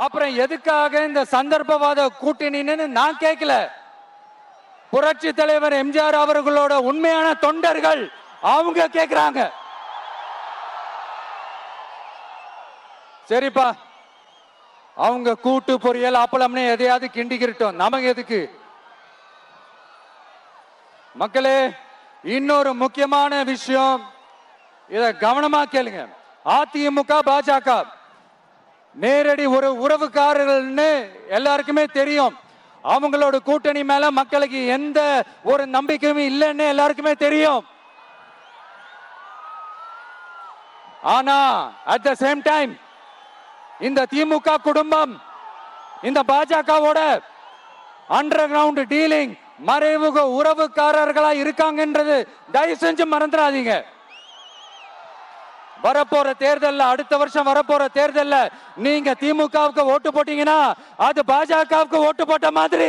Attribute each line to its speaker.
Speaker 1: அப்புறம் எதுக்காக இந்த சந்தர்ப்பவாத கூட்டணின்னு நான் கேட்கல. புரட்சி தலைவர் எம்ஜிஆர் அவர்களோட உண்மையான தொண்டர்கள் அவங்க கேக்குறாங்க. சரிப்பா, அவங்க கூட்டு பொரியல் அப்பளம்னு எதையாவது கிண்டிக்கிட்டோம், நமக்கு எதுக்கு? மக்களே, இன்னொரு முக்கியமான விஷயம், இத கவனமா கேளுங்க. அதிமுக பாஜக நேரடி ஒரு உறவுக்காரர்கள்னு எல்லாருக்குமே தெரியும். அவங்களோட கூட்டணி மேல மக்களுக்கு எந்த ஒரு நம்பிக்கையும் இல்லைன்னு எல்லாருக்குமே தெரியும். ஆனா அட் த சேம் டைம் இந்த திமுக குடும்பம் இந்த பாஜகவோட அண்டர் கிரவுண்ட் டீலிங் மறைமுக உறவுக்காரர்களா இருக்காங்கன்றது தயவு செஞ்சு மறந்துடாதீங்க. வரப்போற தேர்தல்ல, அடுத்த வருஷம் வரப்போற தேர்தல்ல நீங்க திமுகவுக்கு ஓட்டு போட்டீங்கன்னா அது பாஜகவுக்கு ஓட்டு போட்ட மாதிரி.